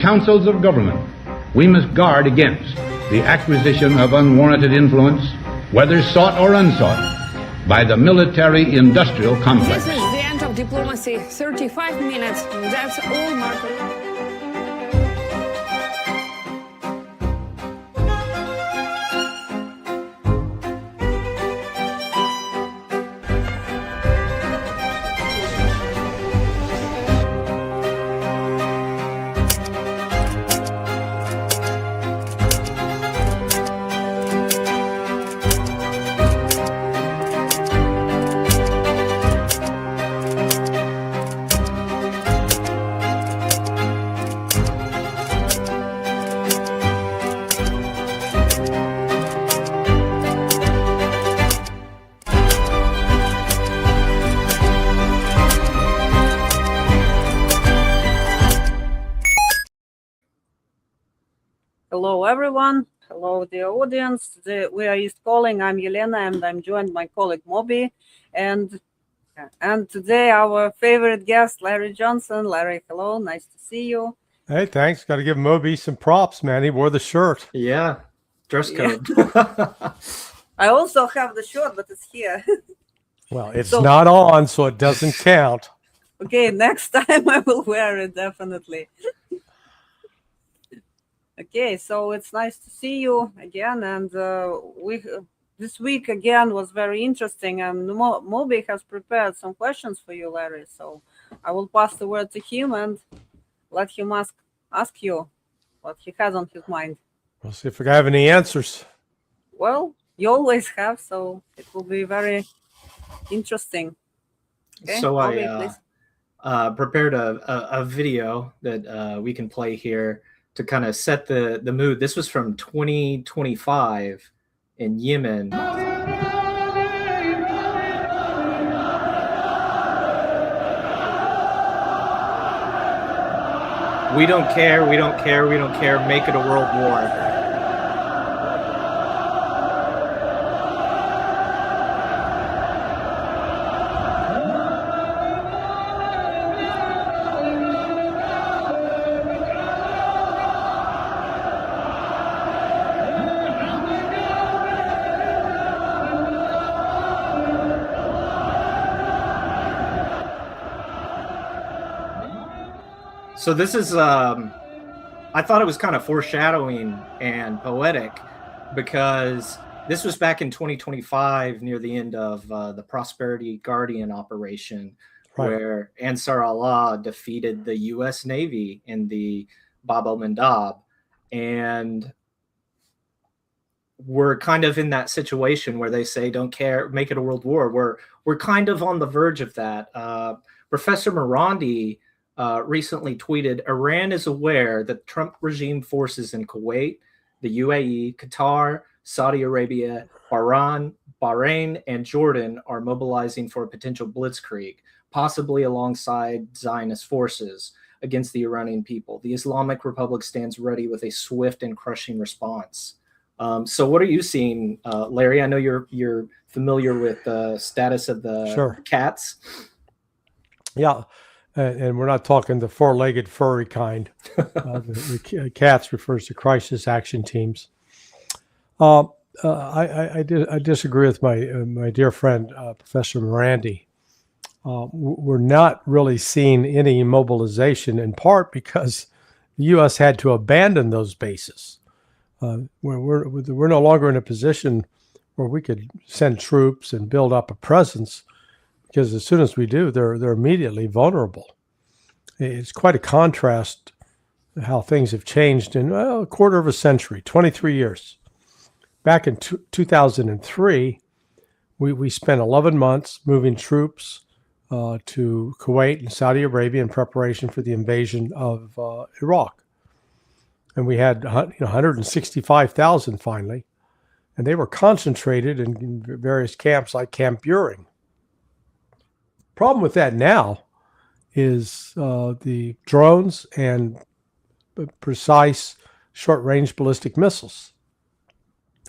councils of government, we must guard against the acquisition of unwarranted influence, whether sought or unsought, by the military-industrial complex. This is the end of diplomacy. 35 minutes. That's all, Marco. Hello, everyone. Hello, the audience. We are East Calling. I'm Yelena, and I'm joined by my colleague Moby. And today, our favorite guest, Larry Johnson. Larry, hello. Nice to see you. Hey, thanks. Got to give Moby some props, man. He wore the shirt. Yeah, dress code. Yeah. I also have the shirt, but it's here. Well, it's not on, so it doesn't count. Okay, next time I will wear it, definitely. Okay, so it's nice to see you again, and this week again was very interesting, and Moby has prepared some questions for you, Larry. So I will pass the word to him and let him ask you what he has on his mind. We'll see if we have any answers. Well, you always have, so it will be very interesting. Okay, So Moby, I prepared a video that we can play here to kind of set the mood. This was from 2025 in Yemen. We don't care, we don't care, we don't care, make it a world war. So this is, I thought it was kind of foreshadowing and poetic because this was back in 2025 near the end of the Prosperity Guardian operation, right, where Ansar Allah defeated the U.S. Navy in the Bab el-Mandab. And we're kind of in that situation where they say, don't care, make it a world war. We're kind of on the verge of that. Professor Morandi recently tweeted, Iran is aware that Trump regime forces in Kuwait, the UAE, Qatar, Saudi Arabia, Bahrain, and Jordan are mobilizing for a potential blitzkrieg, possibly alongside Zionist forces against the Iranian people. The Islamic Republic stands ready with a swift and crushing response. So what are you seeing, Larry? I know you're familiar with the status of the cats. Yeah. And we're not talking the four-legged furry kind. The CATS refers to crisis action teams. I disagree with my dear friend, Professor Morandi. We're not really seeing any mobilization, in part because the U.S. had to abandon those bases. We're no longer in a position where we could send troops and build up a presence, because as soon as we do, they're immediately vulnerable. It's quite a contrast how things have changed in a quarter of a century, 23 years. Back in 2003, we spent 11 months moving troops to Kuwait and Saudi Arabia in preparation for the invasion of Iraq. And we had 165,000 finally, and they were concentrated in various camps like Camp Buring. Problem with that now is the drones and precise short-range ballistic missiles.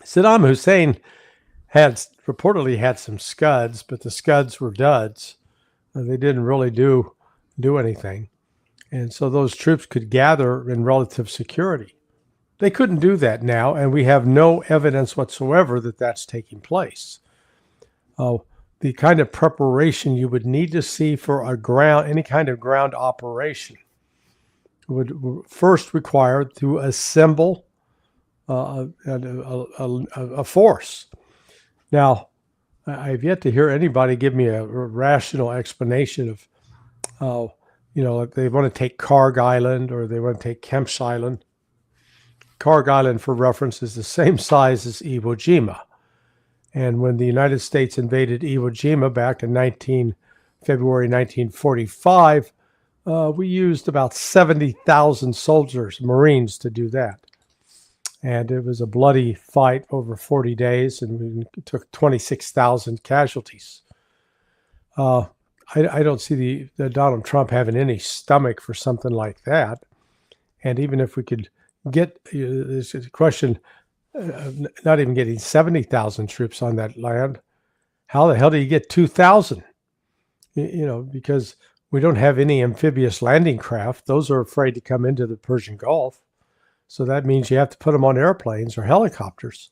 Saddam Hussein reportedly had some Scuds, but the Scuds were duds. They didn't really do anything. And so those troops could gather in relative security. They couldn't do that now, and we have no evidence whatsoever that that's taking place. The kind of preparation you would need to see for any kind of ground operation would first require to assemble a force. Now, I've yet to hear anybody give me a rational explanation of, if they want to take Karg Island or they want to take Kemp's Island. Karg Island, for reference, is the same size as Iwo Jima. And when the United States invaded Iwo Jima back in February 1945, we used about 70,000 soldiers, Marines, to do that. And it was a bloody fight over 40 days, and we took 26,000 casualties. I don't see the Donald Trump having any stomach for something like that. And even if we could get, there's a question, not even getting 70,000 troops on that land, how the hell do you get 2,000? Because we don't have any amphibious landing craft. Those are afraid to come into the Persian Gulf. So that means you have to put them on airplanes or helicopters.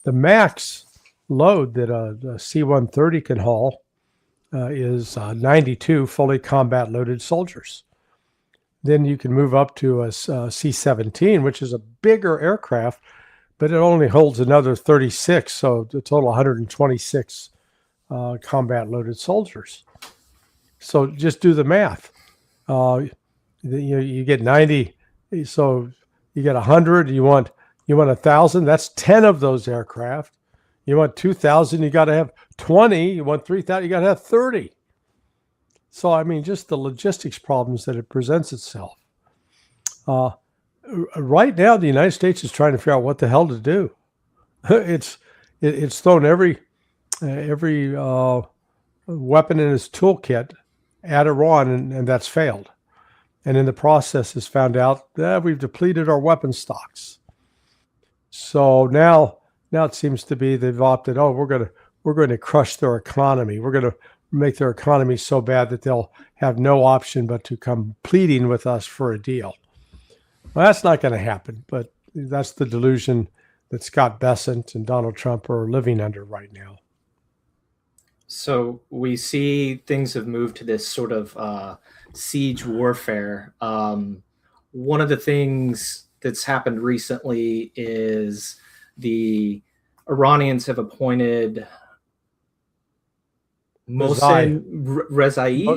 The max load that a C-130 can haul is 92 fully combat loaded soldiers. Then you can move up to a C-17, which is a bigger aircraft, but it only holds another 36, so a total 126 combat loaded soldiers. So just do the math. You get 90, so you get 100. You want 1,000. That's 10 of those aircraft. You want 2,000. You got to have 20. You want 3,000. You got to have 30. So I mean, just the logistics problems that it presents itself. Right now, the United States is trying to figure out what the hell to do. It's thrown every weapon in its toolkit at Iran, and that's failed. And in the process, has found out that we've depleted our weapon stocks. So now it seems to be they've opted. We're going to crush their economy. We're going to make their economy so bad that they'll have no option but to come pleading with us for a deal. Well, that's not going to happen, but that's the delusion that Scott Bessent and Donald Trump are living under right now. So we see things have moved to this sort of siege warfare. One of the things that's happened recently is the Iranians have appointed Mohsen Rezai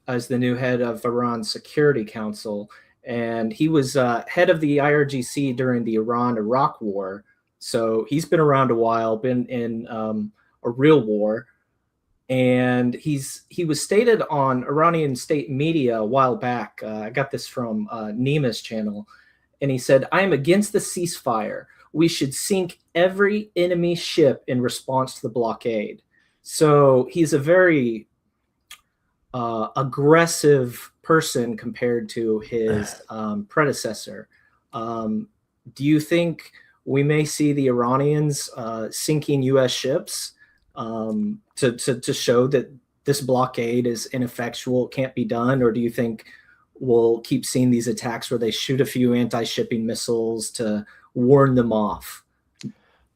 as the new head of Iran's Security Council. And he was head of the IRGC during the Iran-Iraq War. So he's been around a while, been in a real war. And he was stated on Iranian state media a while back. I got this from Nima's channel. And he said, "I am against the ceasefire. We should sink every enemy ship in response to the blockade." So he's a very aggressive person compared to his predecessor. Do you think we may see the Iranians sinking U.S. ships to show that this blockade is ineffectual, can't be done? Or do you think we'll keep seeing these attacks where they shoot a few anti-shipping missiles to warn them off?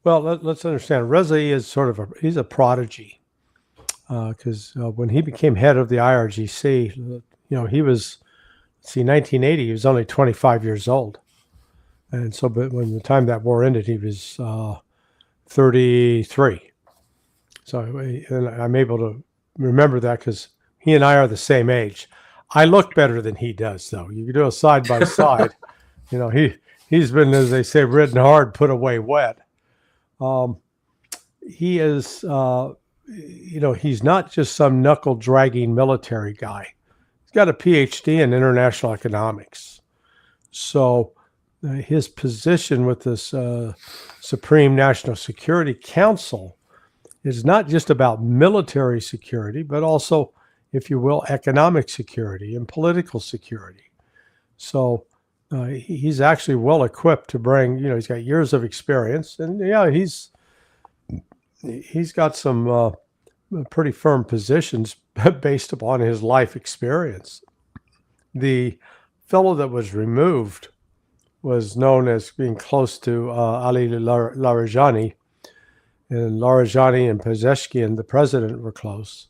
Well, let's understand. Reza is he's a prodigy because when he became head of the IRGC, he was, 1980, he was only 25 years old. And so, but when the time that war ended, he was 33. So and I'm able to remember that because he and I are the same age. I look better than he does, though. You can do a side by side. He's been, as they say, ridden hard, put away wet. He is, he's not just some knuckle-dragging military guy. He's got a PhD in international economics. So his position with this Supreme National Security Council is not just about military security, but also, if you will, economic security and political security. So he's actually well equipped to bring, he's got years of experience, and he's got some pretty firm positions based upon his life experience. The fellow that was removed was known as being close to Ali Larijani, and Larijani and Pezeshkian, the president, were close.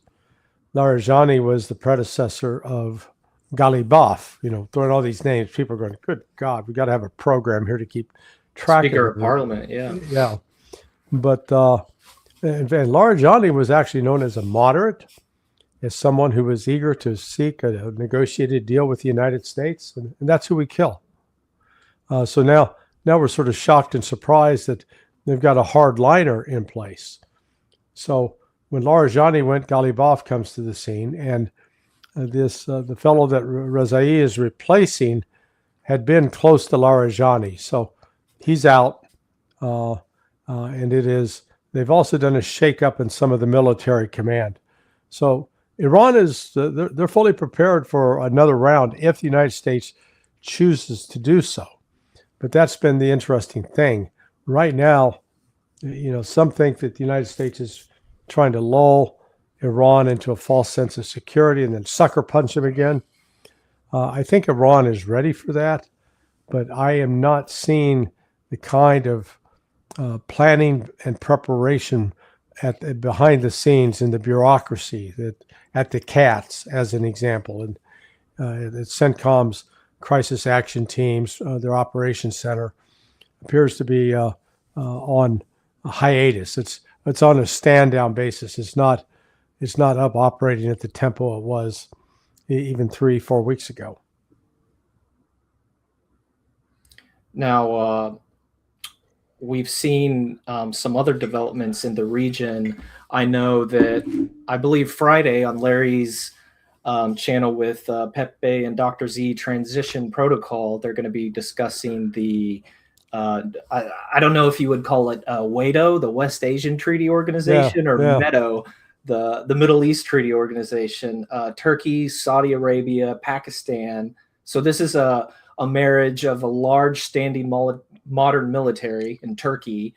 Larijani was the predecessor of Ghalibaf. Throwing all these names, people are going, good God, we got to have a program here to keep track Speaker of of Parliament, yeah. Yeah. But and Larijani was actually known as a moderate, as someone who was eager to seek a negotiated deal with the United States, and that's who we kill. So now we're sort of shocked and surprised that they've got a hardliner in place. So when Larijani went, Ghalibaf comes to the scene, and the fellow that Rezai is replacing had been close to Larijani, so he's out, and they've also done a shakeup in some of the military command. So Iran they're fully prepared for another round if the United States chooses to do so. But that's been the interesting thing. Right now, some think that the United States is trying to lull Iran into a false sense of security and then sucker punch them again. I think Iran is ready for that, but I am not seeing the kind of planning and preparation behind the scenes in the bureaucracy at the CATS, as an example, and the CENTCOM's crisis action teams, their operations center, appears to be on a hiatus. It's on a stand-down basis. It's not up operating at the tempo it was even 3-4 weeks ago. Now, we've seen some other developments in the region. I believe Friday on Larry's channel with Pepe and Dr. Z Transition Protocol, they're going to be discussing the, I don't know if you would call it WATO, the West Asian Treaty Organization, or MEDO, the Middle East Treaty Organization, Turkey, Saudi Arabia, Pakistan. So this is a marriage of a large standing modern military in Turkey,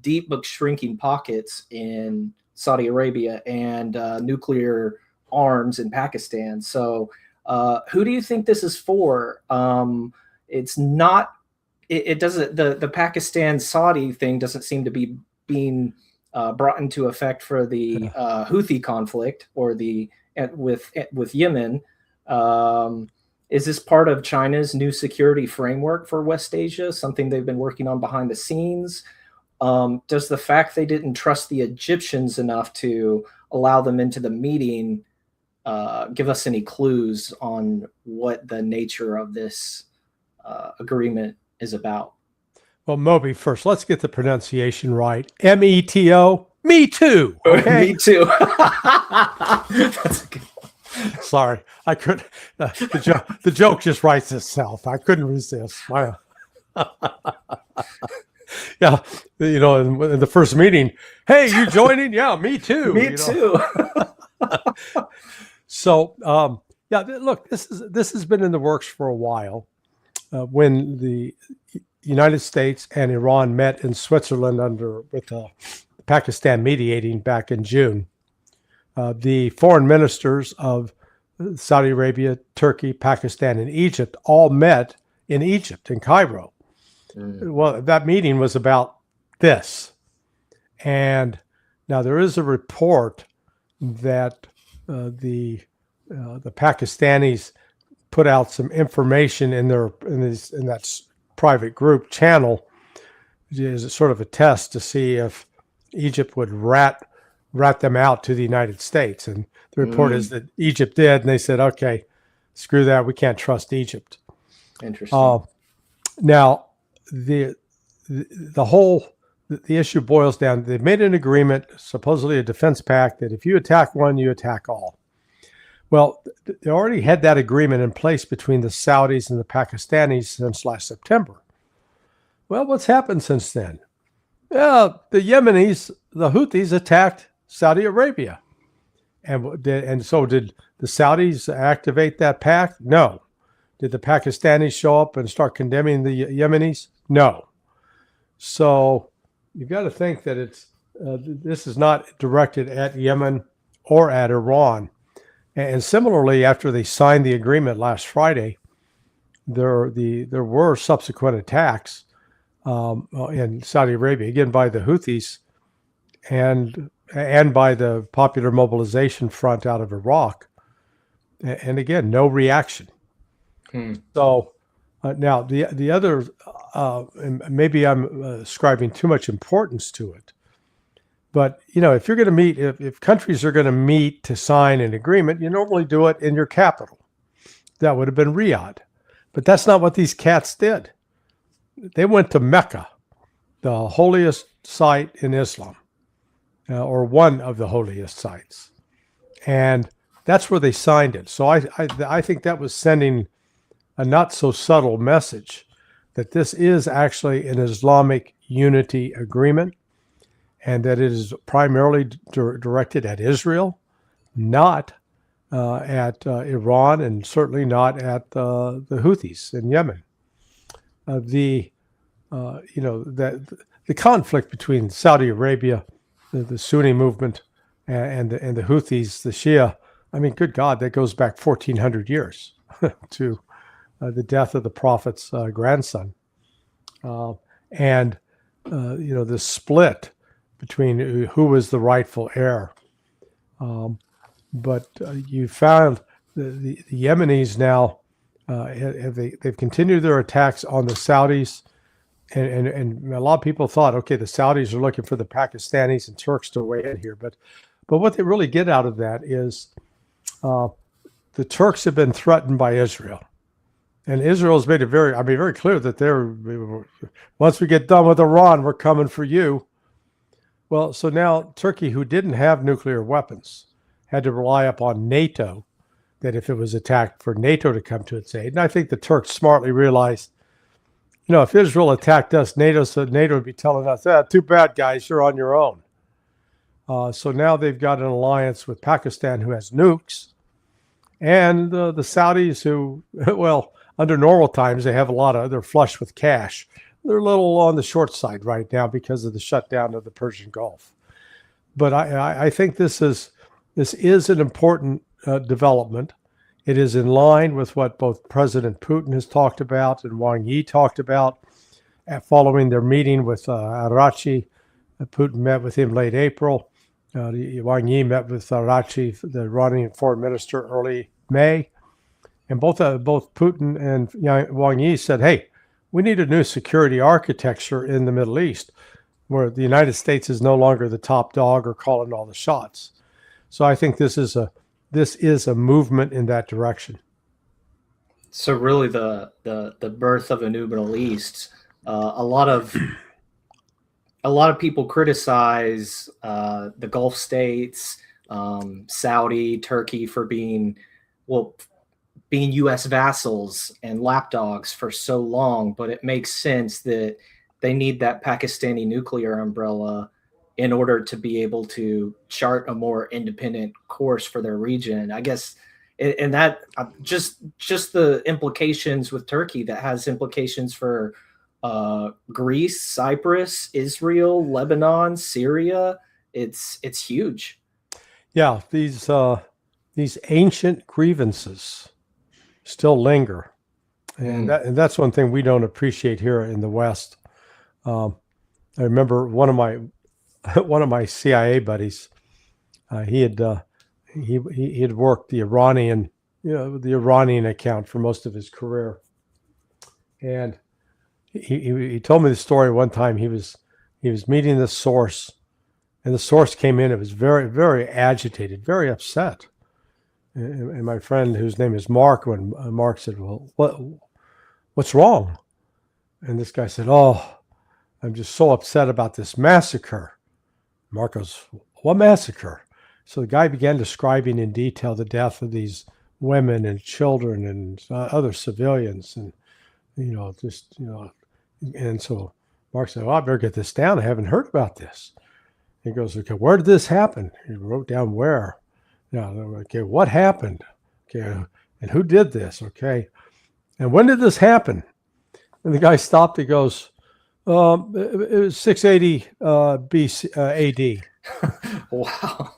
deep but shrinking pockets in Saudi Arabia, and nuclear arms in Pakistan. So who do you think this is for? It's not, it doesn't, the Pakistan Saudi thing doesn't seem to be being brought into effect for the Houthi conflict or with Yemen. Is this part of China's new security framework for West Asia, something they've been working on behind the scenes? Does the fact they didn't trust the Egyptians enough to allow them into the meeting give us any clues on what the nature of this agreement is about? Well, Moby, first, let's get the pronunciation right. METO, me too. Okay? Me too. That's a good one. Sorry, I couldn't. The joke just writes itself. I couldn't resist. Yeah, in the first meeting, hey, you joining? Yeah, me too. Me too. So, look, this has been in the works for a while. When the United States and Iran met in Switzerland with Pakistan mediating back in June, the foreign ministers of Saudi Arabia, Turkey, Pakistan, and Egypt all met in Egypt, in Cairo. Well, that meeting was about this. And now there is a report that the Pakistanis put out some information in that private group channel as a sort of a test to see if Egypt would rat them out to the United States. And the report is that Egypt did, and they said, okay, screw that, we can't trust Egypt. Interesting. Now, the issue boils down, they've made an agreement, supposedly a defense pact, that if you attack one, you attack all. Well, they already had that agreement in place between the Saudis and the Pakistanis since last September. Well, what's happened since then? Yeah, the Yemenis, the Houthis, attacked Saudi Arabia. And so did the Saudis activate that pact? No. Did the Pakistanis show up and start condemning the Yemenis? No. So you've got to think that this is not directed at Yemen or at Iran. And similarly, after they signed the agreement last Friday, there were subsequent attacks in Saudi Arabia, again by the Houthis and by the Popular Mobilization Front out of Iraq. And again, no reaction. So now the other, and maybe I'm ascribing too much importance to it, but if you're going to meet, if countries are going to meet to sign an agreement, you normally do it in your capital. That would have been Riyadh, but that's not what these cats did. They went to Mecca, the holiest site in Islam, or one of the holiest sites, and that's where they signed it. So I think that was sending a not so subtle message that this is actually an Islamic unity agreement, and that it is primarily directed at Israel, not at Iran, and certainly not at the Houthis in Yemen. The conflict between Saudi Arabia, the Sunni movement, and the Houthis, the Shia. I mean, good God, that goes back 1,400 years to the death of the Prophet's grandson, and the split between who was the rightful heir. But you found the Yemenis now they've continued their attacks on the Saudis, and a lot of people thought, okay, the Saudis are looking for the Pakistanis and Turks to weigh in here, but what they really get out of that is the Turks have been threatened by Israel. And Israel has made it very clear that once we get done with Iran, we're coming for you. Well, so now Turkey, who didn't have nuclear weapons, had to rely upon NATO, that if it was attacked, for NATO to come to its aid. And I think the Turks smartly realized, if Israel attacked us, NATO would be telling us, too bad, guys, you're on your own. So now they've got an alliance with Pakistan, who has nukes, and the Saudis, who, well, under normal times, they're flush with cash. They're a little on the short side right now because of the shutdown of the Persian Gulf. But I think this is an important development. It is in line with what both President Putin has talked about and Wang Yi talked about following their meeting with Arachi. Putin met with him late April. Wang Yi met with Arachi, the Iranian foreign minister, early May. And both Putin and Wang Yi said, hey, we need a new security architecture in the Middle East where the United States is no longer the top dog or calling all the shots. So I think this is a movement in that direction. So really the birth of a new Middle East, a lot of people criticize the Gulf states, Saudi, Turkey for being U.S. vassals and lapdogs for so long, but it makes sense that they need that Pakistani nuclear umbrella in order to be able to chart a more independent course for their region. I guess, and that just the implications with Turkey, that has implications for Greece, Cyprus, Israel, Lebanon, Syria. It's huge. Yeah, these ancient grievances still linger, and that's one thing we don't appreciate here in the West. I remember one of my CIA buddies. He had worked the Iranian account for most of his career, and he told me the story one time. He was meeting the source, and the source came in. It was very, very agitated, very upset. And my friend, whose name is Mark, when Mark said, well, what's wrong? And this guy said, oh, I'm just so upset about this massacre. Mark goes, what massacre? So the guy began describing in detail the death of these women and children and other civilians. And, and so Mark said, well, I better get this down. I haven't heard about this. He goes, okay, where did this happen? He wrote down where. Yeah, okay, what happened? Okay, and who did this? Okay, and when did this happen? And the guy stopped. He goes, it was 680 BC, AD. Wow.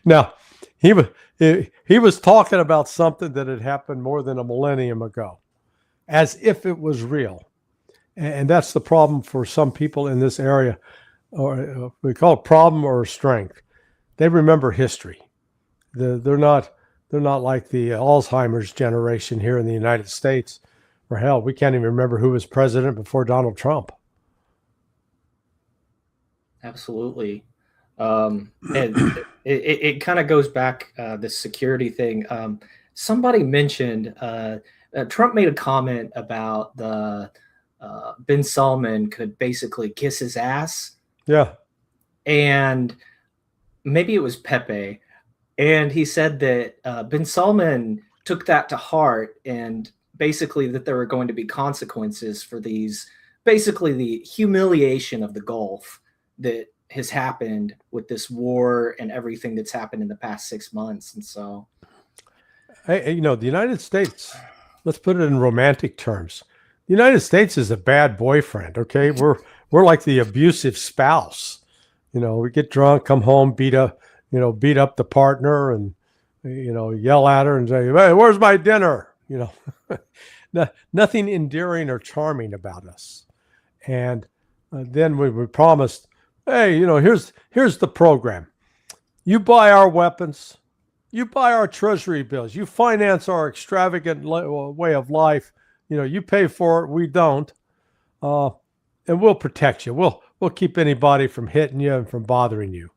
Now, he was talking about something that had happened more than a millennium ago, as if it was real. And that's the problem for some people in this area, or we call it problem or strength. They remember history. They're not like the Alzheimer's generation here in the United States, or hell, we can't even remember who was president before Donald Trump. Absolutely. And it kind of goes back, this security thing. Somebody mentioned, Trump made a comment about the bin Salman could basically kiss his ass. Yeah. And maybe it was Pepe. And he said that bin Salman took that to heart, and basically that there were going to be consequences for these, basically the humiliation of the Gulf that has happened with this war and everything that's happened in the past 6 months. And so, hey, the United States, let's put it in romantic terms. The United States is a bad boyfriend. Okay. We're like the abusive spouse. We get drunk, come home, beat up the partner, and, yell at her and say, "Hey, where's my dinner?" Nothing endearing or charming about us. And then we promised, hey, here's the program. You buy our weapons, you buy our treasury bills, you finance our extravagant way of life. You pay for it, we don't, and we'll protect you. We'll keep anybody from hitting you and from bothering you.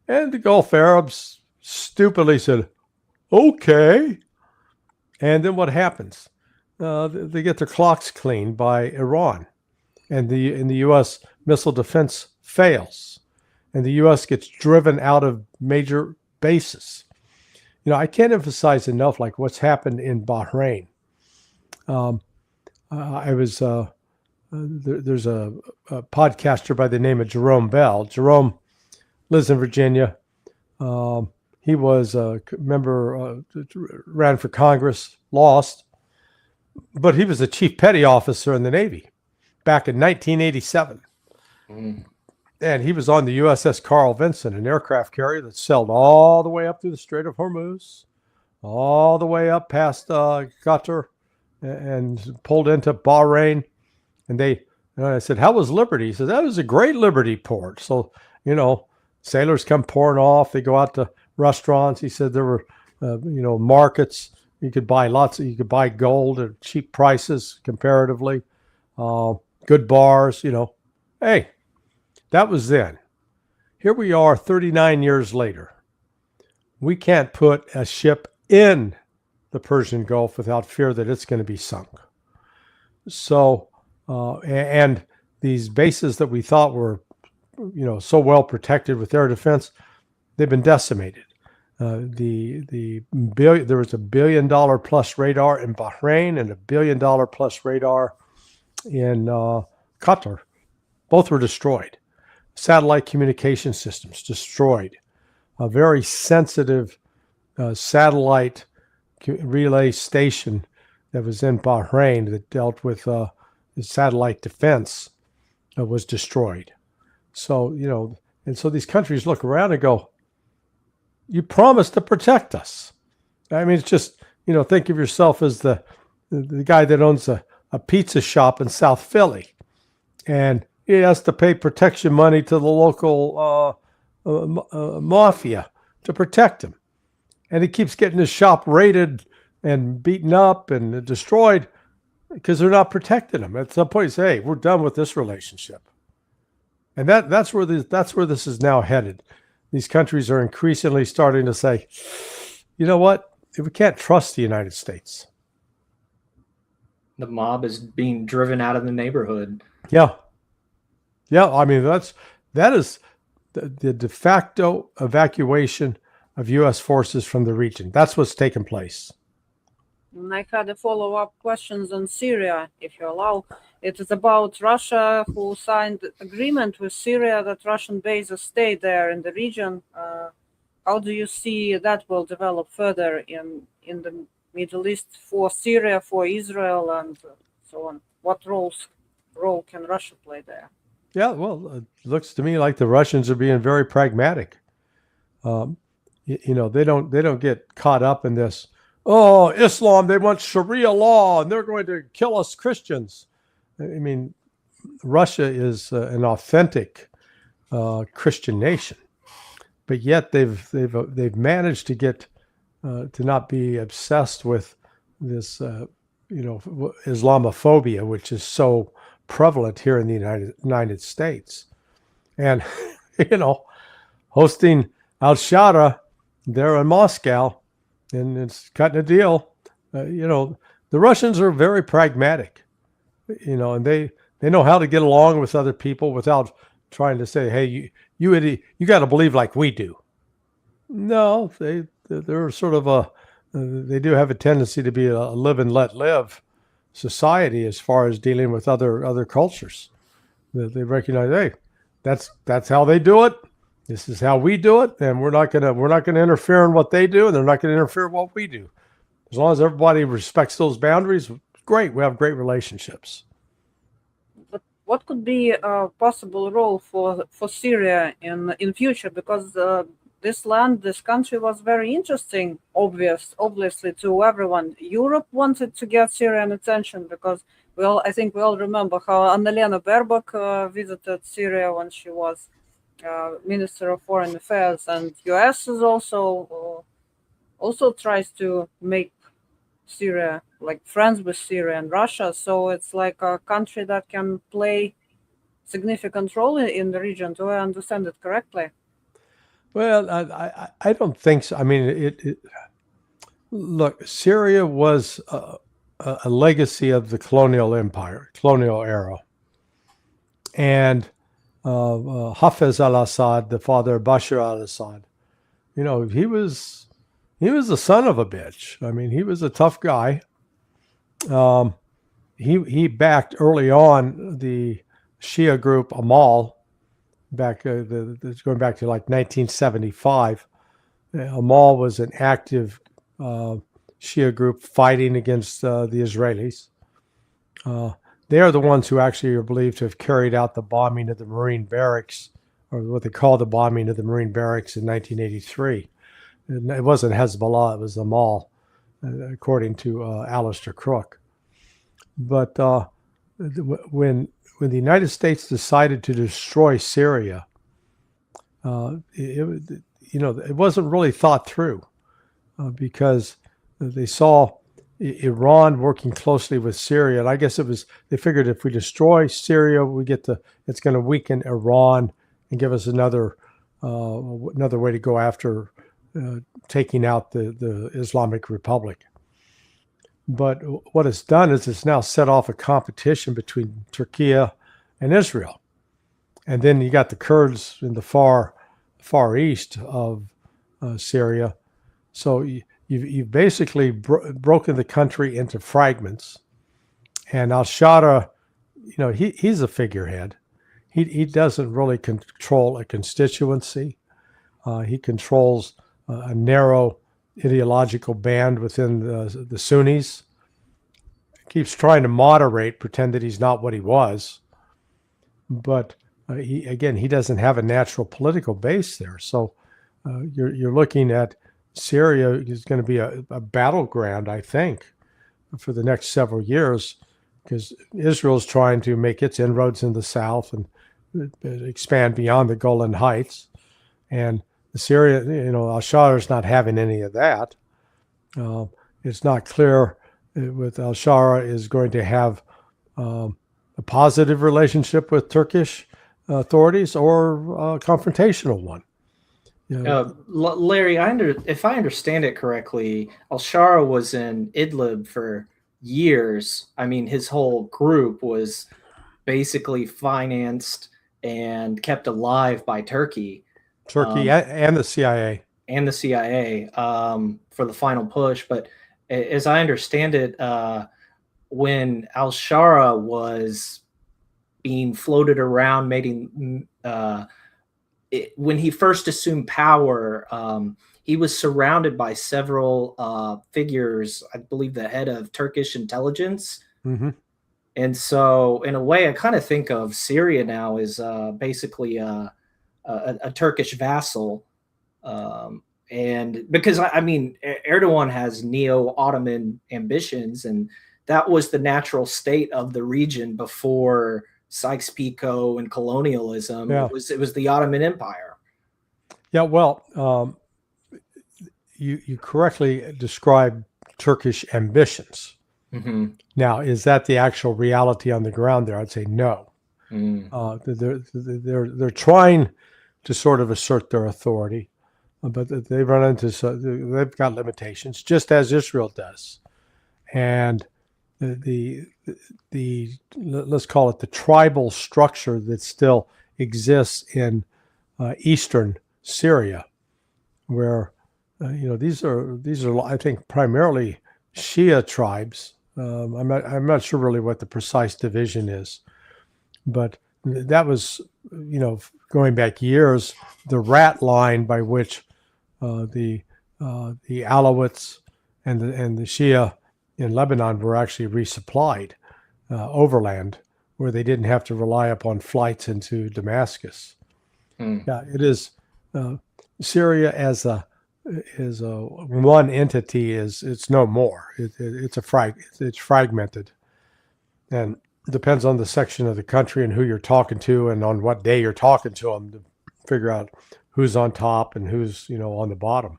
And the Gulf Arabs stupidly said, okay. And then what happens? They get their clocks cleaned by Iran, and the U.S. missile defense fails, and the U.S. gets driven out of major bases. I can't emphasize enough like what's happened in Bahrain. I was there's a podcaster by the name of Jerome Bell. Jerome lives in Virginia. He was a member, ran for Congress, lost, but he was the chief petty officer in the Navy back in 1987. And he was on the USS Carl Vinson, an aircraft carrier that sailed all the way up through the Strait of Hormuz, all the way up past Qatar, and pulled into Bahrain. And I said, how was Liberty? He said, that was a great Liberty port. So, sailors come pouring off. They go out to restaurants. He said there were, markets. You could buy you could buy gold at cheap prices comparatively. Good bars, Hey, that was then. Here we are 39 years later. We can't put a ship in the Persian Gulf without fear that it's going to be sunk. So, and these bases that we thought were, so well protected with air defense, they've been decimated. There was $1 billion plus radar in Bahrain and $1 billion plus radar in Qatar. Both were destroyed. Satellite communication systems destroyed. A very sensitive satellite relay station that was in Bahrain that dealt with the satellite defense was destroyed. So, and so these countries look around and go, you promised to protect us. I mean, it's just, think of yourself as the guy that owns a pizza shop in South Philly, and he has to pay protection money to the local mafia to protect him. And he keeps getting his shop raided and beaten up and destroyed because they're not protecting him. At some point, you say, hey, we're done with this relationship. And that's where this is now headed. These countries are increasingly starting to say, you know what? We can't trust the United States. The mob is being driven out of the neighborhood. Yeah. I mean, that is the de facto evacuation of U.S. forces from the region. That's what's taken place. And I had a follow-up questions on Syria, if you allow. It is about Russia, who signed agreement with Syria that Russian bases stay there in the region. How do you see that will develop further in the Middle East for Syria, for Israel, and so on? What role can Russia play there? Yeah, well, it looks to me like the Russians are being very pragmatic. they don't get caught up in this. Oh, Islam, they want Sharia law and they're going to kill us Christians. I mean, Russia is an authentic Christian nation, but yet they've managed to get to not be obsessed with this Islamophobia, which is so prevalent here in the United States. And hosting Al-Shara there in Moscow, and it's cutting a deal. The Russians are very pragmatic, and they know how to get along with other people without trying to say, hey, you idiot, you got to believe like we do. No, they're sort of they do have a tendency to be a live and let live society as far as dealing with other cultures. They recognize, hey, that's how they do it. This is how we do it, and we're not gonna interfere in what they do, and they're not gonna interfere in what we do. As long as everybody respects those boundaries, great. We have great relationships. But what could be a possible role for Syria in future? Because this country was very interesting, obviously to everyone. Europe wanted to get Syrian attention because, I think we all remember how Annalena Baerbock visited Syria when she was Minister of Foreign Affairs, and US is also tries to make Syria like friends with Syria and Russia. So it's like a country that can play significant role in the region. Do I understand it correctly? Well, I don't think so. I mean, look, Syria was a legacy of the colonial era. And Hafez al-Assad, the father of Bashar al-Assad, he was the son of a bitch. I mean, he was a tough guy. He backed early on the Shia group Amal, going back to like 1975. Amal was an active Shia group fighting against the Israelis. They are the ones who actually are believed to have carried out the bombing of the Marine barracks, or what they call the bombing of the Marine barracks in 1983. It wasn't Hezbollah, it was Amal, according to Alistair Crook. But when the United States decided to destroy Syria, it wasn't really thought through because they saw Iran working closely with Syria, and I guess they figured if we destroy Syria, it's going to weaken Iran and give us another way to go after taking out the Islamic Republic. But what it's done is it's now set off a competition between Turkey and Israel. And then you got the Kurds in the far east of Syria. So you've basically broken the country into fragments. And al-Shara, he's a figurehead. He doesn't really control a constituency. He controls a narrow ideological band within the Sunnis. Keeps trying to moderate, pretend that he's not what he was. But he doesn't have a natural political base there. So you're looking at Syria is going to be a battleground, I think, for the next several years, because Israel's trying to make its inroads in the south and expand beyond the Golan Heights. And Syria, al-Shara is not having any of that. It's not clear with al-Shara is going to have a positive relationship with Turkish authorities or a confrontational one. Larry, if I understand it correctly, al-Shara was in Idlib for years. I mean, his whole group was basically financed and kept alive by Turkey. And the CIA. And the CIA for the final push. But as I understand it, when al-Shara was being floated around, when he first assumed power, he was surrounded by several figures, I believe the head of Turkish intelligence. Mm-hmm. And so in a way, I kind of think of Syria now as basically a Turkish vassal. And because I mean, Erdogan has neo-Ottoman ambitions, and that was the natural state of the region before Sykes-Picot and colonialism. Yeah. It was the Ottoman Empire. Yeah, well, you correctly described Turkish ambitions. Mm-hmm. Now, is that the actual reality on the ground there? I'd say no. They're trying to sort of assert their authority, but they run into they've got limitations, just as Israel does, and the let's call it the tribal structure that still exists in eastern Syria, where these are I think primarily Shia tribes. I'm not sure really what the precise division is, but that was going back years, the rat line by which the Alawites and the Shia in Lebanon were actually resupplied overland, where they didn't have to rely upon flights into Damascus. Yeah, it is Syria as a one entity it's no more. It's fragmented, and it depends on the section of the country and who you're talking to, and on what day you're talking to them to figure out who's on top and who's on the bottom.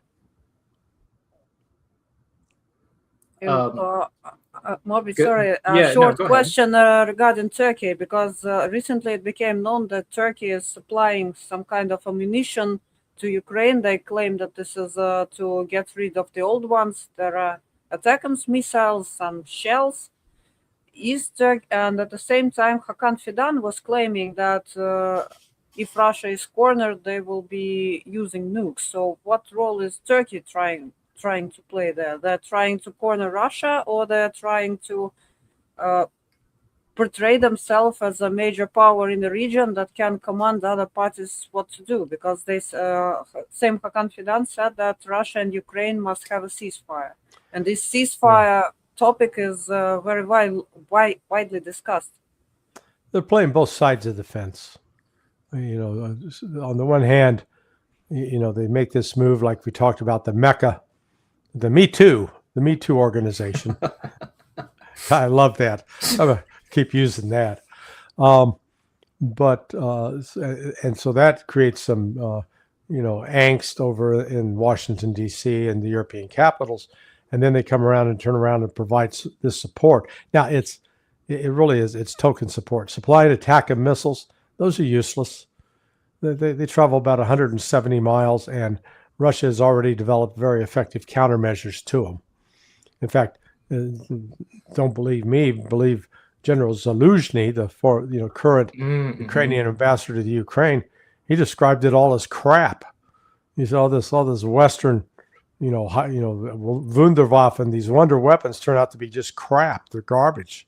Moby, Good. sorry, Yeah, short go ahead. question regarding Turkey, because recently it became known that Turkey is supplying some kind of ammunition to Ukraine. They claim that this is to get rid of the old ones. There are ATACMS missiles, some shells. And at the same time, Hakan Fidan was claiming that if Russia is cornered, they will be using nukes. So what role is Turkey trying to play there? They're trying to corner Russia, or they're trying to portray themselves as a major power in the region that can command other parties what to do? Because same Hakan Fidan said that Russia and Ukraine must have a ceasefire. And this ceasefire topic is very widely discussed. They're playing both sides of the fence. On the one hand, they make this move like we talked about, the Mecca, the Me Too organization. I love that. I'm gonna keep using that. And so that creates some angst over in Washington D.C. and the European capitals, and then they come around and turn around and provide this support. Now it really is, it's token support. Supply and attack of missiles, those are useless. They travel about 170 miles, and Russia has already developed very effective countermeasures to them. In fact, don't believe me, believe General Zaluzhny, the current Ukrainian ambassador to the Ukraine. He described it all as crap. He said all this Western, Wunderwaffe and these wonder weapons turn out to be just crap. They're garbage.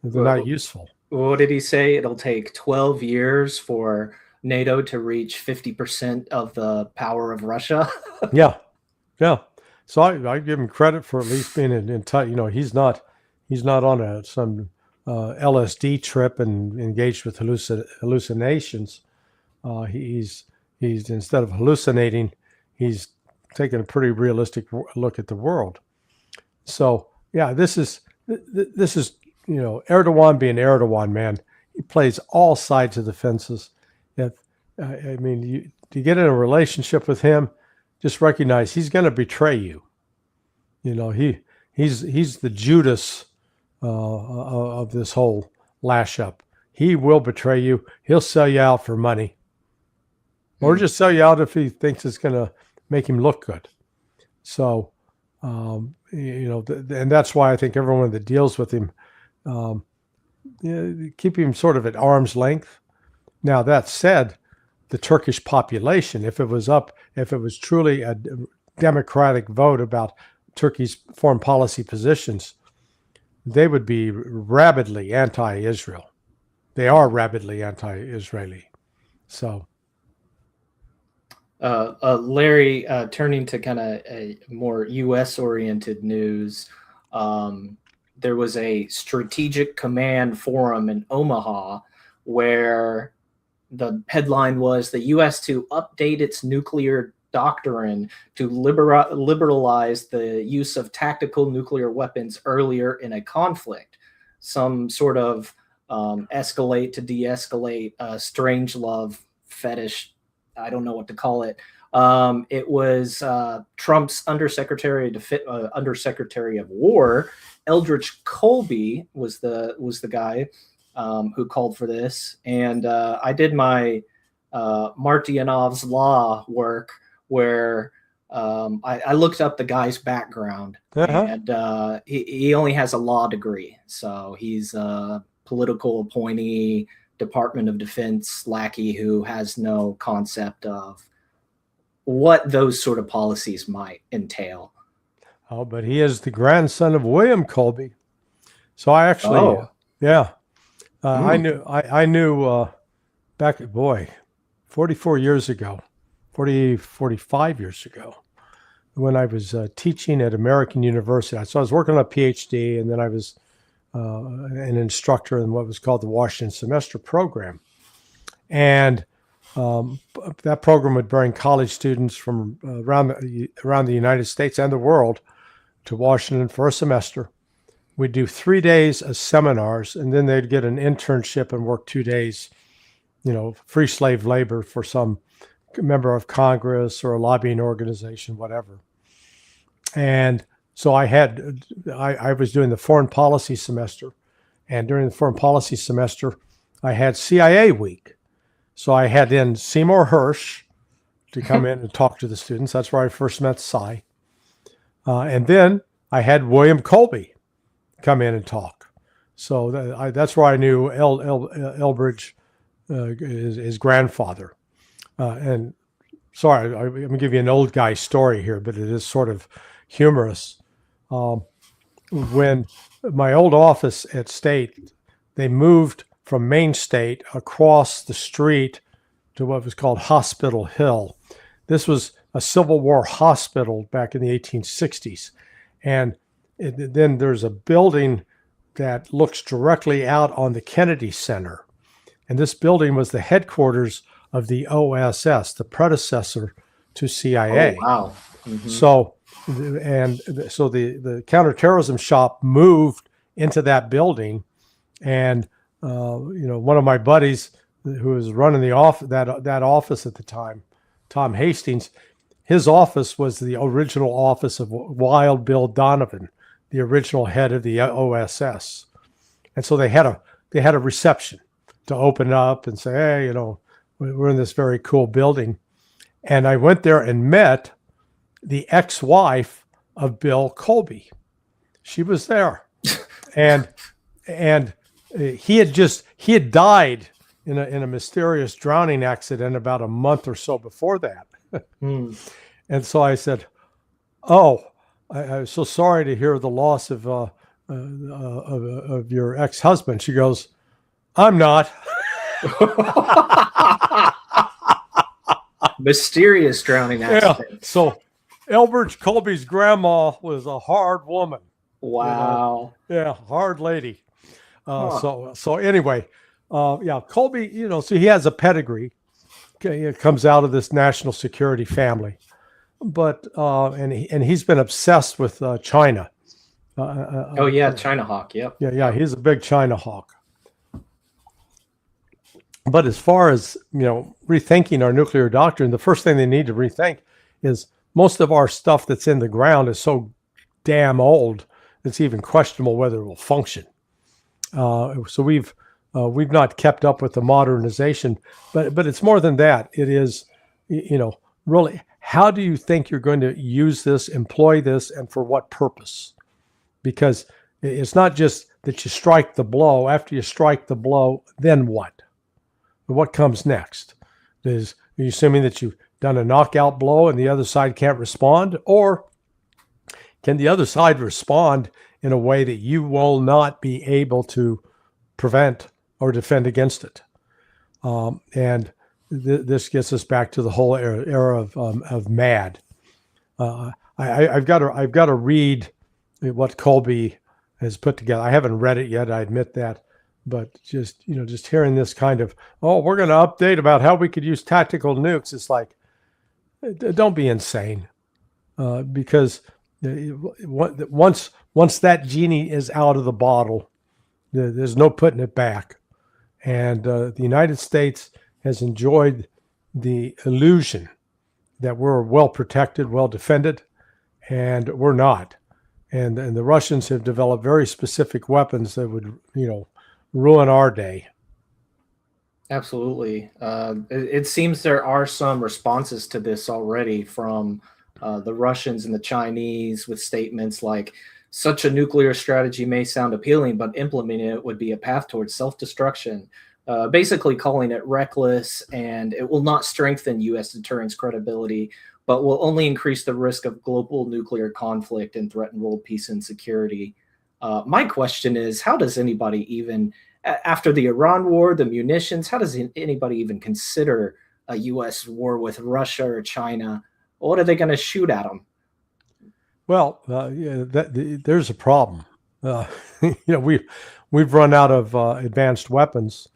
They're not useful. What did he say? It'll take 12 years for NATO to reach 50% of the power of Russia. Yeah. So I give him credit for at least being in touch. He's not on some LSD trip and engaged with hallucinations. He's instead of hallucinating, he's taking a pretty realistic look at the world. So yeah, this is Erdogan being Erdogan, man. He plays all sides of the fences. You get in a relationship with him, just recognize he's going to betray you. He's the Judas of this whole lash up. He will betray you. He'll sell you out for money, or just sell you out if he thinks it's going to make him look good. So, and that's why I think everyone that deals with him, keep him sort of at arm's length. Now, that said, the Turkish population, if it was truly a democratic vote about Turkey's foreign policy positions, they would be rabidly anti-Israel. They are rabidly anti-Israeli. So, Larry, turning to kind of a more U.S.-oriented news, there was a strategic command forum in Omaha where the headline was the U.S. to update its nuclear doctrine to liberalize the use of tactical nuclear weapons earlier in a conflict. Some sort of escalate to de-escalate, strange love fetish. I don't know what to call it. It was Trump's Undersecretary of War, Eldridge Colby, was the guy who called for this. And I did my Martyanov's Law work, where I looked up the guy's background, and he only has a law degree. So he's a political appointee, Department of Defense lackey who has no concept of what those sort of policies might entail. Oh, but he is the grandson of William Colby. So I actually, I knew back, 44 years ago, 45 years ago, when I was teaching at American University. So I was working on a PhD, and then I was an instructor in what was called the Washington Semester Program. And that program would bring college students from around the United States and the world to Washington for a semester. We'd do 3 days of seminars, and then they'd get an internship and work 2 days, free slave labor for some member of Congress or a lobbying organization, whatever. And so I was doing the foreign policy semester, and during the foreign policy semester, I had CIA week. So I had in Seymour Hersh to come in and talk to the students. That's where I first met Cy. And then I had William Colby come in and talk. So that's where I knew Elbridge, his grandfather. And sorry, I'm going to give you an old guy story here, but it is sort of humorous. When my old office at State, they moved from Main State across the street to what was called Hospital Hill. This was a Civil War hospital back in the 1860s. And then there's a building that looks directly out on the Kennedy Center. And this building was the headquarters of the OSS, the predecessor to CIA. Oh, wow. Mm-hmm. So the counterterrorism shop moved into that building, and one of my buddies who was running that office at the time, Tom Hastings, his office was the original office of Wild Bill Donovan, the original head of the OSS. And so they had a reception to open up and say, hey, we're in this very cool building. And I went there and met the ex-wife of Bill Colby. She was there. and he had died in a mysterious drowning accident about a month or so before that. And so I said, oh, I'm so sorry to hear the loss of your ex-husband. She goes, I'm not. Mysterious drowning accident. Yeah. So Elbridge Colby's grandma was a hard woman. Wow. Yeah, hard lady. So anyway, Colby, so he has a pedigree. Okay, it comes out of this national security family, but and he's been obsessed with China. China hawk. Yep. Yeah, he's a big China hawk. But as far as rethinking our nuclear doctrine, the first thing they need to rethink is most of our stuff that's in the ground is so damn old it's even questionable whether it will function. So we've not kept up with the modernization, but it's more than that. It is, really, how do you think you're going to use this, employ this, and for what purpose? Because it's not just that you strike the blow. After you strike the blow, then what? What comes next? Are you assuming that you've done a knockout blow and the other side can't respond? Or can the other side respond in a way that you will not be able to prevent or defend against it? And this gets us back to the whole era of MAD. I've got to read what Colby has put together. I haven't read it yet, I admit that. But just hearing this kind of, we're going to update about how we could use tactical nukes. It's like, Don't be insane, because once that genie is out of the bottle, there's no putting it back. And the United States has enjoyed the illusion that we're well protected, well defended, and we're not. And the Russians have developed very specific weapons that would, ruin our day. Absolutely. It seems there are some responses to this already from the Russians and the Chinese, with statements like, such a nuclear strategy may sound appealing, but implementing it would be a path towards self-destruction, basically calling it reckless, and it will not strengthen U.S. deterrence credibility, but will only increase the risk of global nuclear conflict and threaten world peace and security. My question is, how does anybody even, after the Iran war, the munitions, how does anybody even consider a U.S. war with Russia or China? What are they going to shoot at them? Well, there's a problem. We've run out of advanced weapons,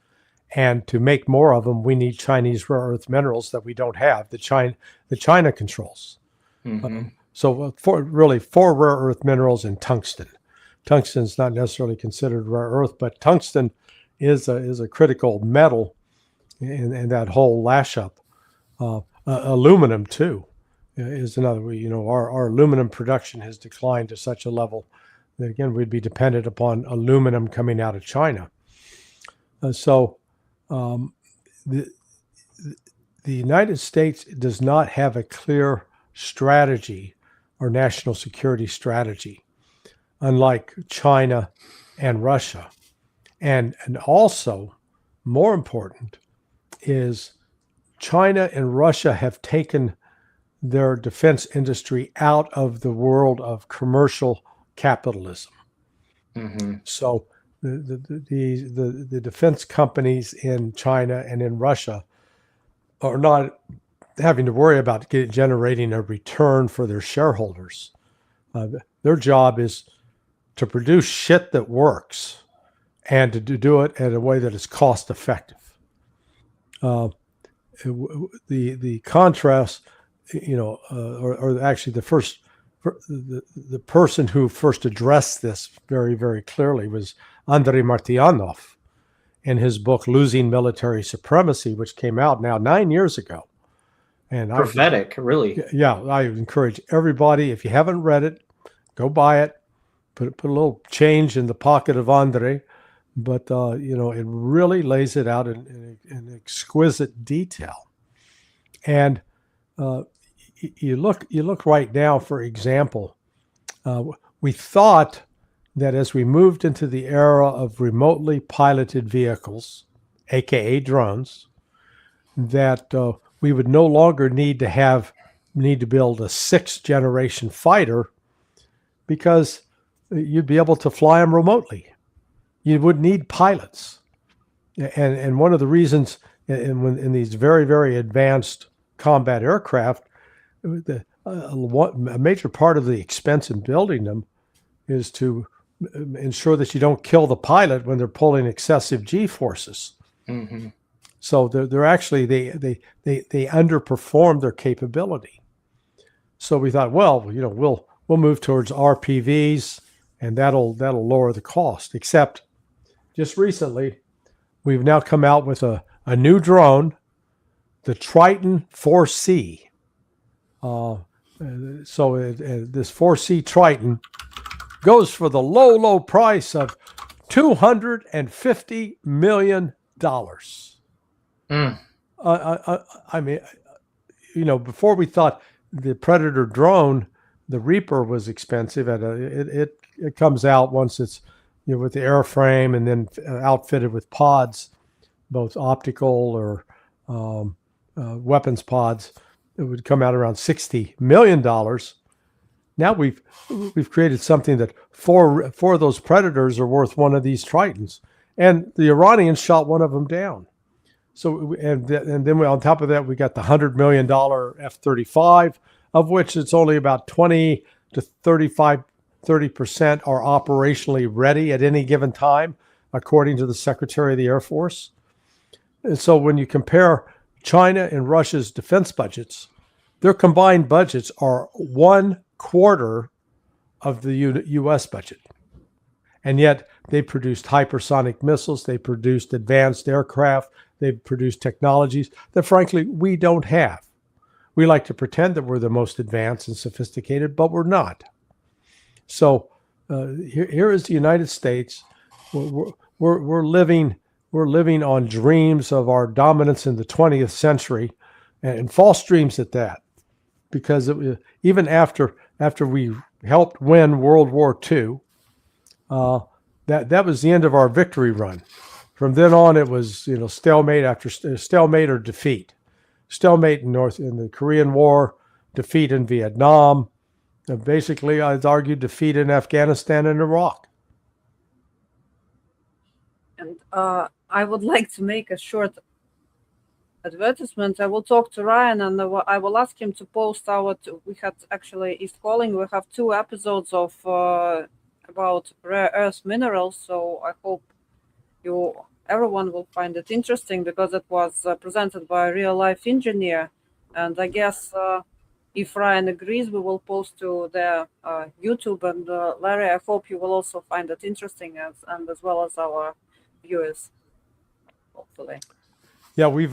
and to make more of them, we need Chinese rare earth minerals that we don't have. The China controls. Mm-hmm. So four rare earth minerals and tungsten. Tungsten is not necessarily considered rare earth, but tungsten is a critical metal in that whole lash up. Aluminum too is another. Our aluminum production has declined to such a level that, again, we'd be dependent upon aluminum coming out of China. So the United States does not have a clear strategy or national security strategy, unlike China and Russia. And also, more important, is China and Russia have taken their defense industry out of the world of commercial capitalism. Mm-hmm. So the defense companies in China and in Russia are not having to worry about generating a return for their shareholders. Their job is to produce shit that works and to do it in a way that is cost effective. The contrast, or actually the person who first addressed this very, very clearly was Andrei Martyanov in his book Losing Military Supremacy, which came out now 9 years ago. And prophetic, really. Yeah, I encourage everybody, if you haven't read it, go buy it. Put a little change in the pocket of Andrei, but it really lays it out in exquisite detail. And you look right now, for example, we thought that as we moved into the era of remotely piloted vehicles, aka drones, that we would no longer need to build a 6th generation fighter, because you'd be able to fly them remotely. You would need pilots. And one of the reasons in these very, very advanced combat aircraft, a major part of the expense in building them is to ensure that you don't kill the pilot when they're pulling excessive G forces. Mm-hmm. So they're actually, they underperform their capability. So we thought, well, we'll move towards RPVs, and that'll lower the cost. Except just recently, we've now come out with a new drone, the Triton 4C. So this 4C Triton goes for the low price of $250 million. I mean, before we thought the Predator drone, the Reaper, was expensive. It comes out once it's with the airframe and then outfitted with pods, both optical or weapons pods. It would come out around $60 million. Now we've created something that four of those Predators are worth one of these Tritons, and the Iranians shot one of them down. So and then on top of that, we got the $100 million F-35, of which it's only about 20 to 30% are operationally ready at any given time, according to the Secretary of the Air Force. And so when you compare China and Russia's defense budgets, Their combined budgets are 1/4 of the U.S. budget. And yet they produced hypersonic missiles, they produced advanced aircraft, they've produced technologies that frankly we don't have. We like to pretend that we're the most advanced and sophisticated, but we're not. So here is the United States. We're living on dreams of our dominance in the 20th century, and false dreams at that. Because even after we helped win World War II, that was the end of our victory run. From then on, it was stalemate after stalemate or defeat. Stalemate in the Korean War, defeat in Vietnam, and basically, I'd argue defeat in Afghanistan and Iraq. And I would like to make a short advertisement. I will talk to Ryan and I will ask him to post we had actually East Calling. We have 2 episodes of about rare earth minerals. So I hope everyone will find it interesting because it was presented by a real life engineer. And I guess if Ryan agrees, we will post to their YouTube. And Larry, I hope you will also find it interesting as well as our viewers, hopefully. Yeah, we've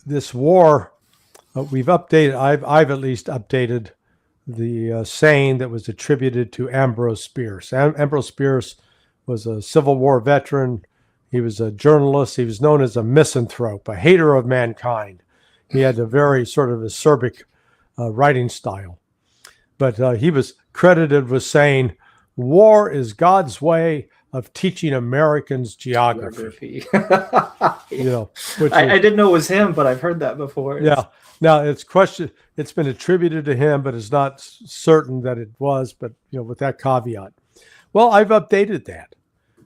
this war. We've updated. I've at least updated the saying that was attributed to Ambrose Bierce. Ambrose Bierce was a Civil War veteran. He was a journalist. He was known as a misanthrope, a hater of mankind. He had a very sort of acerbic writing style. But he was credited with saying, "War is God's way of teaching Americans geography." Which I didn't know it was him, but I've heard that before. Yeah. Now it's been attributed to him, but it's not certain that it was. But with that caveat, well, I've updated that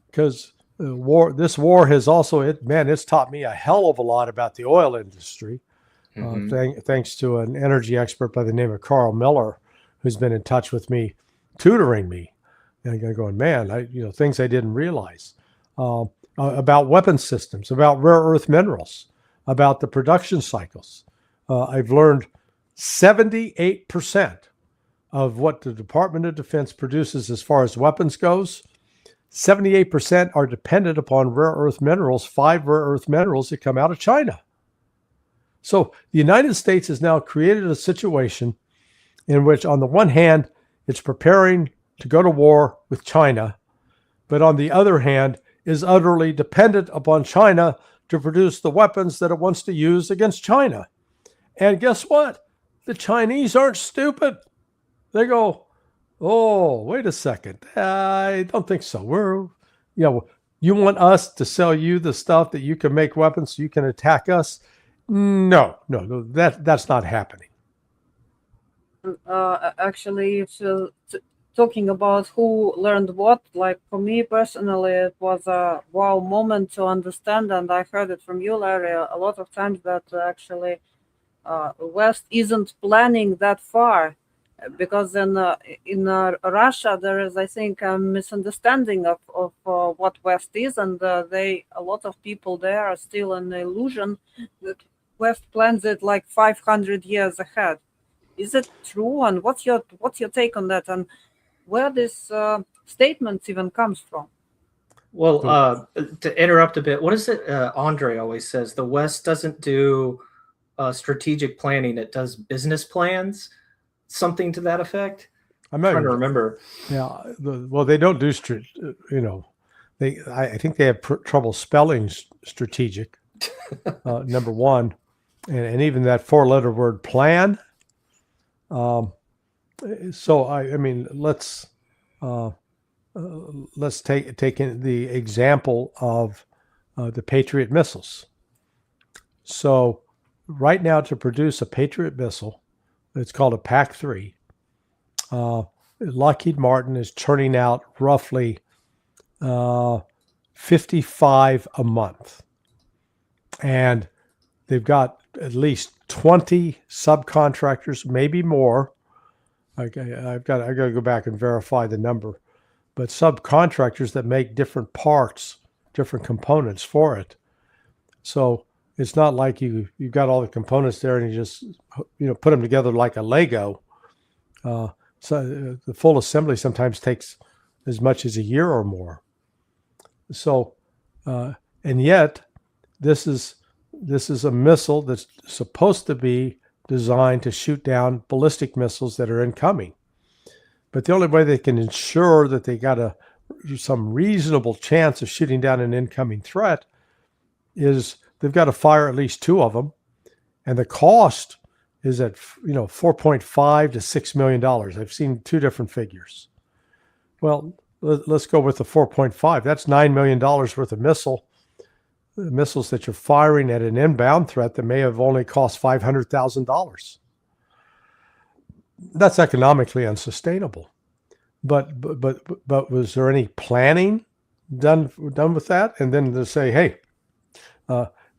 because this war has also it's taught me a hell of a lot about the oil industry. Thanks to an energy expert by the name of Carl Miller, who's been in touch with me, tutoring me. And I'm going, man, things I didn't realize about weapon systems, about rare earth minerals, about the production cycles. I've learned 78% of what the Department of Defense produces as far as weapons goes, 78% are dependent upon rare earth minerals, 5 rare earth minerals that come out of China. So the United States has now created a situation in which, on the one hand, it's preparing to go to war with China, but on the other hand, is utterly dependent upon China to produce the weapons that it wants to use against China. And guess what? The Chinese aren't stupid. They go, "Oh, wait a second. I don't think so. You want us to sell you the stuff that you can make weapons so you can attack us? No, that's not happening." Actually, talking about who learned what, like for me personally, it was a wow moment to understand, and I heard it from you, Larry, a lot of times that actually West isn't planning that far, because in Russia there is, I think, a misunderstanding of what West is, and a lot of people there are still in the illusion that West plans it like 500 years ahead. Is it true? And what's your take on that? And where this statement even comes from? Well, to interrupt a bit, what is it Andre always says? The West doesn't do strategic planning; it does business plans. Something to that effect. I'm trying to remember. Yeah, well, they don't do I think they have trouble spelling strategic. Number one, and even that 4-letter word plan. So I mean, let's take in the example of the Patriot missiles. So right now, to produce a Patriot missile, it's called a PAC-3. Lockheed Martin is churning out roughly 55 a month, and they've got at least 20 subcontractors, maybe more. Okay, I've got to go back and verify the number, but subcontractors that make different parts, different components for it. So It's not like you've got all the components there and you just put them together like a Lego. So the full assembly sometimes takes as much as a year or more. So, and yet, this is a missile that's supposed to be designed to shoot down ballistic missiles that are incoming. But the only way they can ensure that they got some reasonable chance of shooting down an incoming threat is they've got to fire at least 2 of them, and the cost is at $4.5 to $6 million. I've seen 2 different figures. Well, let's go with the 4.5. That's $9 million worth of missiles that you're firing at an inbound threat that may have only cost $500,000. That's economically unsustainable. But was there any planning done with that? And then to say, hey,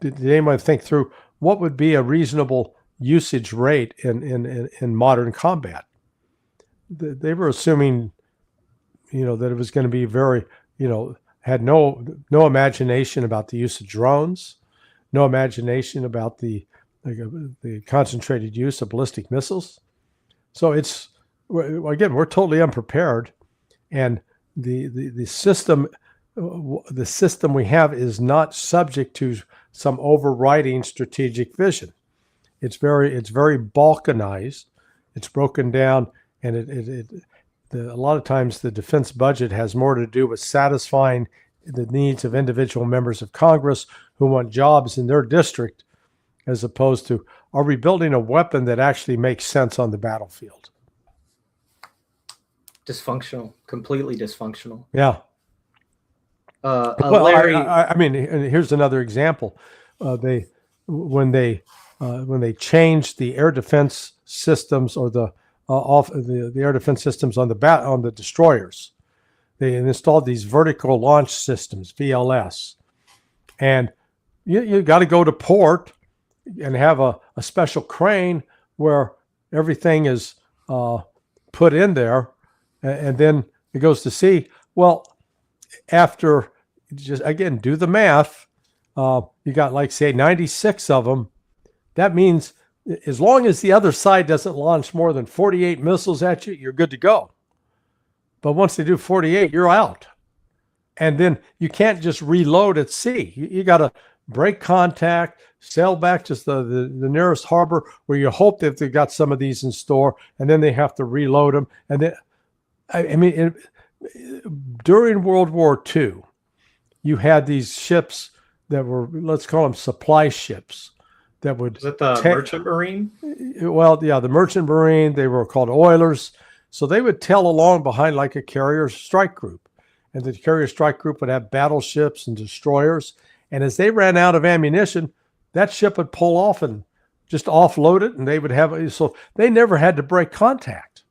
did anyone think through what would be a reasonable usage rate in modern combat? They were assuming, that it was going to be very, had no imagination about the use of drones, no imagination about the concentrated use of ballistic missiles. So we're totally unprepared, and the system we have is not subject to some overriding strategic vision. It's very balkanized. It's broken down, and a lot of times the defense budget has more to do with satisfying the needs of individual members of Congress who want jobs in their district, as opposed to, are we building a weapon that actually makes sense on the battlefield? Dysfunctional, completely dysfunctional. Yeah. Well, Larry, I mean, here's another example. When they changed the air defense systems or the air defense systems on the destroyers, they installed these vertical launch systems, VLS, and you got to go to port and have a special crane where everything is put in there, and then it goes to sea. Well, after just again do the math, you got like say 96 of them. That means as long as the other side doesn't launch more than 48 missiles at you, you're good to go. But once they do 48, you're out. And then you can't just reload at sea. You got to break contact, sail back to the nearest harbor where you hope that they've got some of these in store, and then they have to reload them. And then, during World War II, you had these ships that were, let's call them supply ships, that would... Is it the Merchant Marine? Well, yeah, the Merchant Marine. They were called oilers. So they would tail along behind like a carrier strike group. And the carrier strike group would have battleships and destroyers. And as they ran out of ammunition, that ship would pull off and just offload it, and they would have... So they never had to break contact.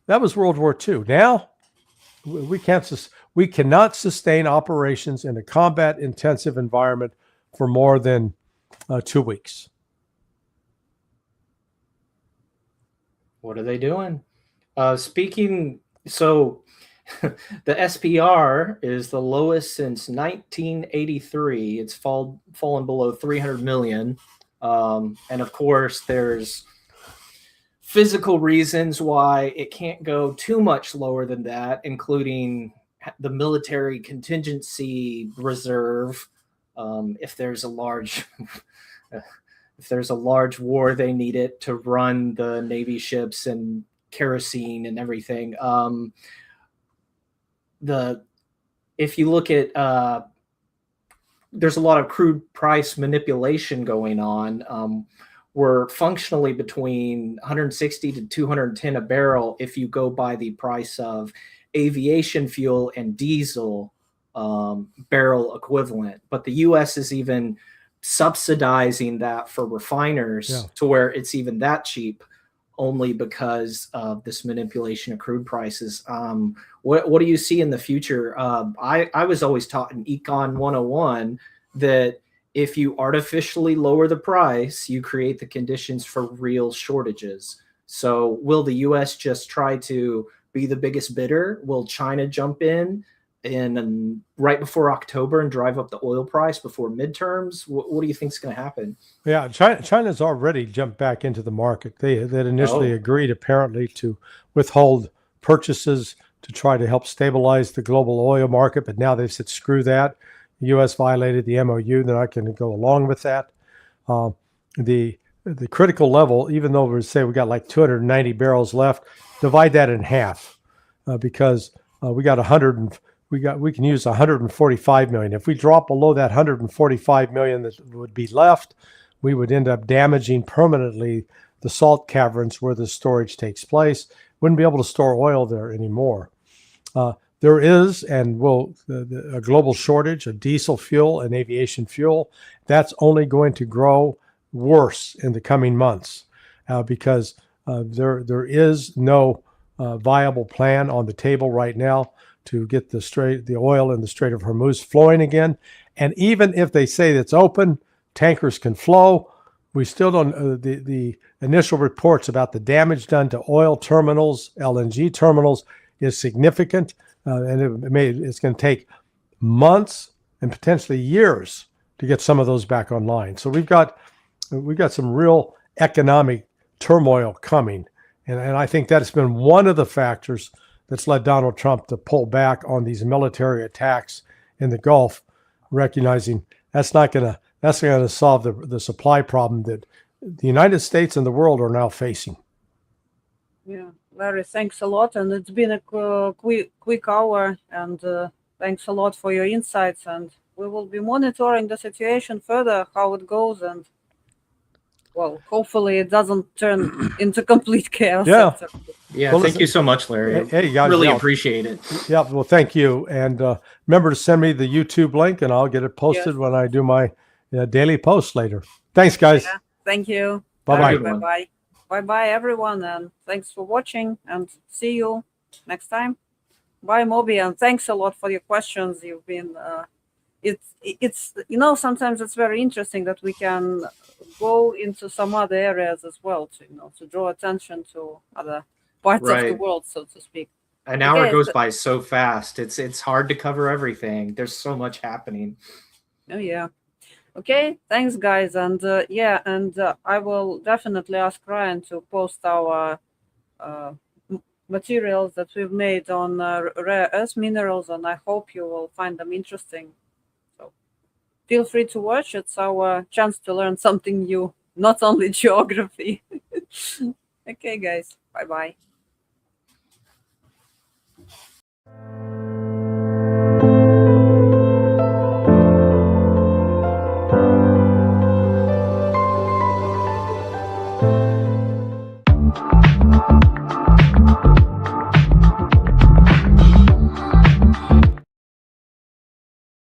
That was World War II. Now, we cannot sustain operations in a combat-intensive environment for more than 2 weeks. What are they doing? So the SPR is the lowest since 1983. It's fallen below 300 million. And of course, there's physical reasons why it can't go too much lower than that, including the military contingency reserve. If there's a large war, they need it to run the Navy ships and kerosene and everything. If you look at, there's a lot of crude price manipulation going on. We're functionally between 160 to 210 a barrel if you go by the price of aviation fuel and diesel barrel equivalent. But the U.S. is even subsidizing that for refiners to where it's even that cheap, only because of this manipulation of crude prices. What do you see in the future? I was always taught in Econ 101 that if you artificially lower the price, you create the conditions for real shortages. So will the U.S. just try to be the biggest bidder? Will China jump in right before October and drive up the oil price before midterms? What do you think is going to happen? Yeah, China's already jumped back into the market. They had initially agreed apparently to withhold purchases to try to help stabilize the global oil market, but now they've said screw that. The U.S. violated the MOU. They're not going to go along with that. The critical level, even though we say we got like 290 barrels left, divide that in half because we got 100 and we can use 145 million. If we drop below that 145 million that would be left, we would end up damaging permanently the salt caverns where the storage takes place. Wouldn't be able to store oil there anymore. There is and will a global shortage of diesel fuel and aviation fuel. That's only going to grow worse in the coming months because there is no viable plan on the table right now to get the oil in the Strait of Hormuz flowing again. And even if they say it's open, tankers can flow. We still don't. The initial reports about the damage done to oil terminals, LNG terminals, is significant, and it's going to take months and potentially years to get some of those back online. So we've got some real economic turmoil coming, and I think that's been one of the factors that's led Donald Trump to pull back on these military attacks in the Gulf, recognizing that's not going to solve the supply problem that the United States and the world are now facing. Yeah, Larry, thanks a lot, and it's been a quick hour, and thanks a lot for your insights, and we will be monitoring the situation further, how it goes, and well, hopefully it doesn't turn into complete chaos. Yeah. Yeah, well, thank you so much, Larry. Hey, guys, really appreciate it. Yeah, well, thank you. And remember to send me the YouTube link, and I'll get it posted when I do my daily post later. Thanks, guys. Yeah, thank you. Bye-bye. Bye-bye. Bye-bye, everyone, and thanks for watching, and see you next time. Bye, Moby, and thanks a lot for your questions. You've been, it's sometimes it's very interesting that we can go into some other areas as well to draw attention to other parts of the world, so to speak. An hour goes by so fast. It's hard to cover everything. There's so much happening. Oh yeah. Okay, thanks, guys, and I will definitely ask Ryan to post our materials that we've made on rare earth minerals, and I hope you will find them interesting. So feel free to watch. It's our chance to learn something new, not only geography. Okay, guys, bye-bye.